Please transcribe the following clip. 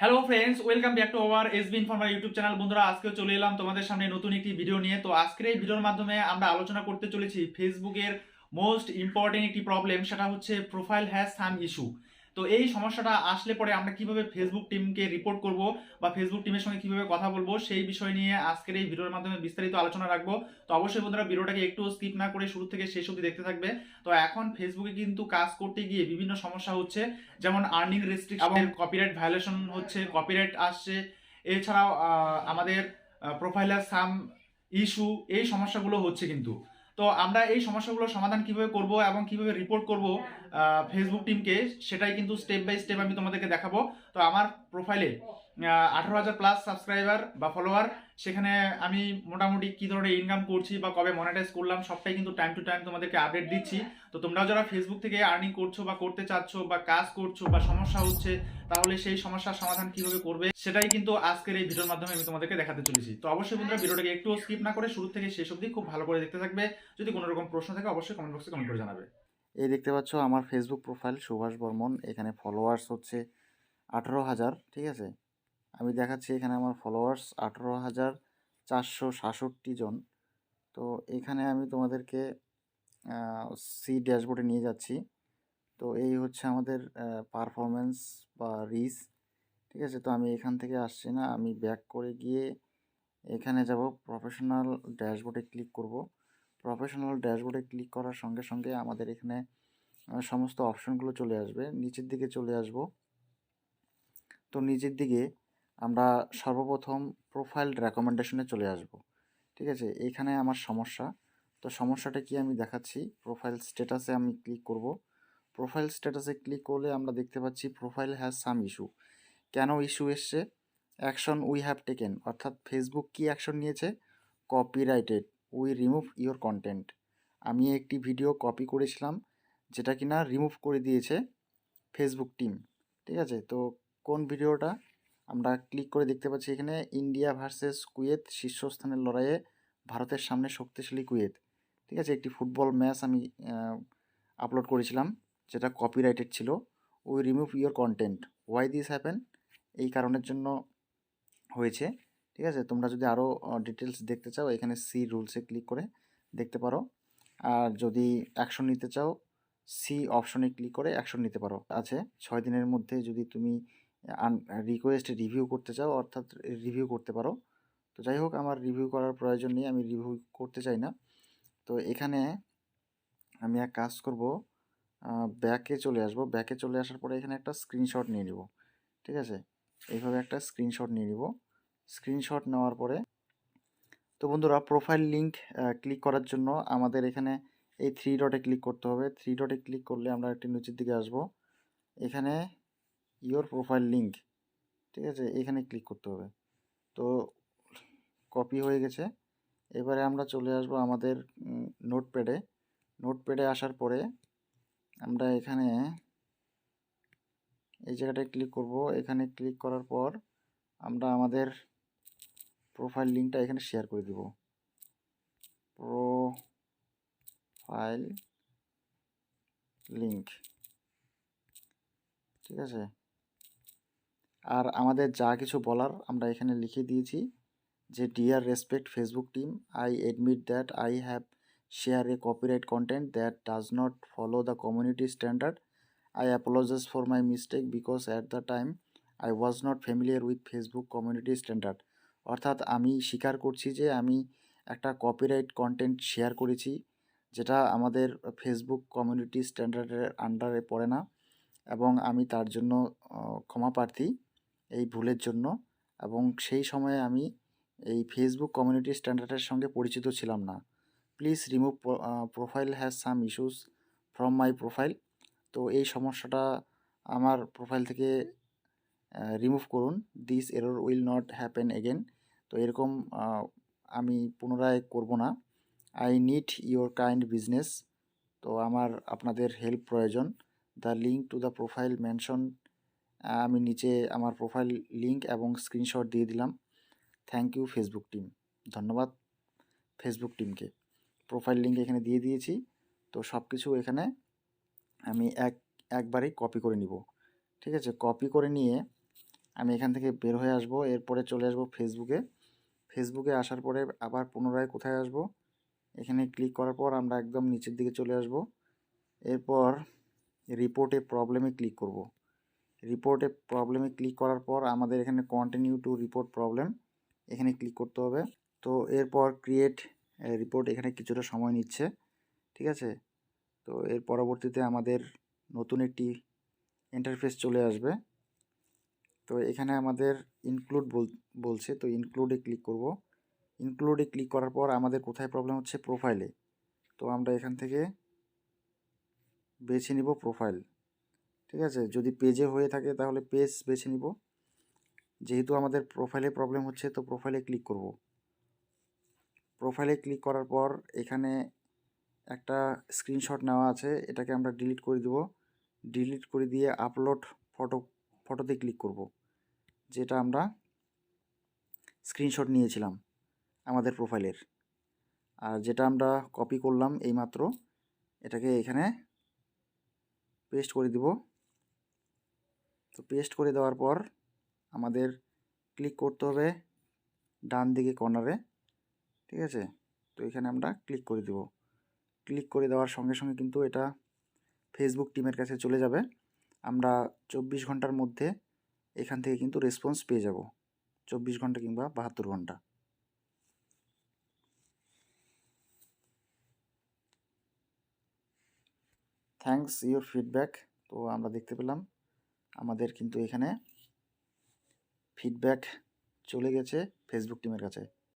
Hello friends, welcome back to our SB informer YouTube channel. বন্ধুরা, আজকেও চলে এলাম তোমাদের সামনে নতুন একটি ভিডিও নিয়ে। তো আজকের এই ভিডিওর মাধ্যমে আমরা আলোচনা করতে চলেছি ফেসবুকের মোস্ট ইম্পর্টেন্ট একটি প্রবলেম, সেটা হচ্ছে প্রোফাইল হ্যাজ সাম ইস্যু। তো এই সমস্যাটা আসলে পরে আমরা কিভাবে ফেসবুক টিমকে রিপোর্ট করব বা ফেসবুক টিমের সঙ্গে কিভাবে কথা বলবো সেই বিষয় নিয়ে আজকের এই ভিডিওর মাধ্যমে বিস্তারিত আলোচনা রাখবো। তো অবশ্যই বন্ধুরা, ভিডিওটাকে একটু স্কিপ না করে শুরু থেকে শেষ অবধি দেখতে থাকবে। তো এখন ফেসবুকে কিন্তু কাজ করতে গিয়ে বিভিন্ন সমস্যা হচ্ছে, যেমন আর্নিং রেস্ট্রিকশন এবং কপিরাইট ভায়োলেশন হচ্ছে, কপিরাইট আসছে। এছাড়াও আমাদের প্রোফাইলার সাম ইস্যু, এই সমস্যাগুলো হচ্ছে কিন্তু। তো আমরা এই সমস্যাগুলোর সমাধান কিভাবে করব এবং কিভাবে রিপোর্ট করব ফেসবুক টিমকে, সেটাই কিন্তু স্টেপ বাই স্টেপ আমি তোমাদেরকে দেখাবো। তো আমার প্রোফাইলে 18,000 প্লাস সাবস্ক্রাইবার বা ফলোয়ার, সেখানে আমি মোটামুটি কি ধরনের ইনকাম করছি বা কবে মনিটাইজ করলাম সবটাই কিন্তু টাইম টু টাইম তোমাদেরকে আপডেট দিচ্ছি। তো তোমরাও যারা ফেসবুক থেকে আর্নিং করছো বা করতে চাচ্ছ বা কাজ করছো বা সমস্যা হচ্ছে, তাহলে সেই সমস্যার সমাধান কিভাবে করবে সেটাই কিন্তু আজকের এই ভিডিওর মাধ্যমে আমি তোমাদেরকে দেখাতে চলেছি। তো অবশ্যই বন্ধুরা, ভিডিওটাকে একটু স্কিপ না করে শুরু থেকে শেষ অবধি খুব ভালো করে দেখতে থাকবে। যদি কোনো রকম প্রশ্ন থাকে অবশ্যই কমেন্ট বক্সে কমেন্ট করে জানাবে। এই দেখতে পাচ্ছ আমার ফেসবুক প্রোফাইল সুভাষ বর্মন। এখানে ফলোয়ার্স হচ্ছে 18,000। ঠিক আছে, আমি দেখাচ্ছি এখানে আমার ফলোয়ার্স 18,467 জন। তো এখানে আমি তোমাদেরকে সি ড্যাশবোর্ডে নিয়ে যাচ্ছি। তো এই হচ্ছে আমাদের পারফরমেন্স বা রিচ। ঠিক আছে, তো আমি এখান থেকে আসছি না, আমি ব্যাক করে গিয়ে এখানে যাব, প্রফেশনাল ড্যাশবোর্ডে ক্লিক করব। প্রফেশনাল ড্যাশবোর্ডে ক্লিক করার সঙ্গে সঙ্গে আমাদের এখানে সমস্ত অপশনগুলো চলে আসবে। নিচের দিকে চলে আসব। তো নিচের দিকে আমরা সর্বপ্রথম প্রোফাইল রেকমেন্ডেশনে চলে আসব। ঠিক আছে, এইখানে আমার সমস্যা। তো সমস্যাটা কি আমি দেখাচ্ছি। প্রোফাইল স্ট্যাটাসে আমি ক্লিক করব। প্রোফাইল স্ট্যাটাসে ক্লিক করলে আমরা দেখতে পাচ্ছি প্রোফাইল হ্যাজ সাম ইস্যু। কেন ইস্যু এসছে? অ্যাকশন উই হ্যাভ টেকেন, অর্থাৎ ফেসবুক কি অ্যাকশন নিয়েছে? Copyrighted, we remove your content. আমি একটি ভিডিও কপি করেছিলাম, যেটা কিনা রিমুভ করে দিয়েছে ফেসবুক টিম। ঠিক আছে, তো কোন ভিডিওটা? আমরা ক্লিক করে দেখতে পাচ্ছি এখানে ইন্ডিয়া ভার্সেস কুয়েত, শীর্ষস্থানের লড়াইয়ে ভারতের সামনে শক্তিশালী কুয়েত। ঠিক আছে, একটি ফুটবল ম্যাচ আমি আপলোড করেছিলাম, যেটা কপিরাইটেড ছিল। We remove your content, why this happen, এই কারণের জন্য হয়েছে। ঠিক আছে, তোমরা যদি আরও ডিটেলস দেখতে চাও এখানে সি রুলসে ক্লিক করে দেখতে পারো। আর যদি অ্যাকশন নিতে চাও সি অপশনে ক্লিক করে অ্যাকশন নিতে পারো। আছে 6 দিনের মধ্যে যদি তুমি রিকোয়েস্ট রিভিউ করতে চাও, অর্থাৎ রিভিউ করতে পারো। তো যাই হোক, আমার রিভিউ করার প্রয়োজন নেই, আমি রিভিউ করতে চাই না। তো এখানে আমি এক কাজ করব, ব্যাকে চলে আসব। ব্যাকে চলে আসার পরে এখানে একটা স্ক্রিনশট নিয়ে নিব। ঠিক আছে, এইভাবে একটা স্ক্রিনশট নিয়ে নিব। স্ক্রিনশট নেওয়ার পরে, তো বন্ধুরা, প্রোফাইল লিঙ্ক ক্লিক করার জন্য আমাদের এখানে এই থ্রি ডটে ক্লিক করতে হবে। থ্রি ডটে ক্লিক করলে আমরা একটি নিচের দিকে আসব। এখানে ইওর প্রোফাইল লিঙ্ক, ঠিক আছে, এখানে ক্লিক করতে হবে। তো কপি হয়ে গেছে। এবারে আমরা চলে আসব আমাদের নোটপ্যাডে। নোটপ্যাডে আসার পরে আমরা এখানে এই জায়গাটায় ক্লিক করব। এখানে ক্লিক করার পর আমরা আমাদের প্রোফাইল লিঙ্কটা এখানে শেয়ার করে দেব। প্রোফাইল লিঙ্ক, ঠিক আছে। আর আমাদের যা কিছু বলার আমরা এখানে লিখে দিয়েছি, যে dear respect Facebook team, I admit that I have share a copyright content that does not follow the community standard. I apologise for my mistake because at the time I was not familiar with Facebook community standard. অর্থাৎ আমি স্বীকার করছি যে আমি একটা copyright content share করেছি, যেটা আমাদের ফেসবুক কমিউনিটি স্ট্যান্ডার্ডের আন্ডারে পড়ে না, এবং আমি তার জন্য ক্ষমা প্রার্থী এই ভুলের জন্য। এবং সেই সময়ে আমি এই ফেসবুক কমিউনিটি স্ট্যান্ডার্ডের সঙ্গে পরিচিত ছিলাম না। Please remove profile has some issues from my profile. তো এই সমস্যাটা আমার প্রোফাইল থেকে রিমুভ করুন। This error will not happen again. তো এরকম আমি পুনরায় করব না। I need your kind business. তো আমার আপনাদের হেল্প প্রয়োজন। The link to the profile mention, আমি নিচে আমার প্রোফাইল লিঙ্ক এবং স্ক্রিনশট দিয়ে দিলাম। থ্যাংক ইউ ফেসবুক টিম, ধন্যবাদ ফেসবুক টিমকে। প্রোফাইল লিঙ্ক এখানে দিয়ে দিয়েছি। তো সব কিছু এখানে আমি একবারেই কপি করে নিব। ঠিক আছে, কপি করে নিয়ে আমি এখান থেকে বের হয়ে আসব, এরপরে চলে আসব ফেসবুকে। ফেসবুকে আসার পরে আবার পুনরায় কোথায় আসব, এখানে ক্লিক করার পর আমরা একদম নিচের দিকে চলে আসব। এরপর রিপোর্টে প্রবলেমে ক্লিক করব। রিপোর্টে প্রবলেমে ক্লিক করার পর আমাদের এখানে কন্টিনিউ টু রিপোর্ট প্রবলেম, এখানে ক্লিক করতে হবে। তো এরপর ক্রিয়েট রিপোর্ট এখানে কিছুটা সময় নিচ্ছে, ঠিক আছে। তো এর পরবর্তীতে আমাদের নতুন একটি ইন্টারফেস চলে আসবে। তো এখানে আমাদের ইনক্লুড বলছে, তো ইনক্লুডে ক্লিক করব। ইনক্লুডে ক্লিক করার পর আমাদের কোথায় প্রবলেম হচ্ছে, প্রোফাইলে। তো আমরা এখান থেকে বেছে নিব প্রোফাইল, ঠিক আছে। যদি পেজে হয়ে থাকে তাহলে পেজ বেছে নিব। যেহেতু আমাদের প্রোফাইলে প্রবলেম হচ্ছে তো প্রোফাইলে ক্লিক করব। প্রোফাইলে ক্লিক করার পর এখানে একটা স্ক্রিনশট নেওয়া আছে, এটাকে আমরা ডিলিট করে দেব। ডিলিট করে দিয়ে আপলোড ফটোতে ক্লিক করব, যেটা আমরা স্ক্রিনশট নিয়েছিলাম আমাদের প্রোফাইলের। আর যেটা আমরা কপি করলাম এইমাত্র, এটাকে এখানে পেস্ট করে দিব। তো পেস্ট করে দেওয়ার পর আমাদের ক্লিক করতে হবে ডান দিকে কর্নারে, ঠিক আছে। তো এখানে আমরা ক্লিক করে দেব। ক্লিক করে দেওয়ার সঙ্গে সঙ্গে কিন্তু এটা ফেসবুক টিমের কাছে চলে যাবে। আমরা 24 ঘন্টার মধ্যে এখান থেকে কিন্তু রেসপন্স পেয়ে যাব, 24 ঘন্টা কিংবা 72 ঘন্টা। Thanks your feedback. তো আমরা দেখতে পেলাম আমাদের কিন্তু এখানে ফিডব্যাক চলে গেছে ফেসবুক টিমের কাছে।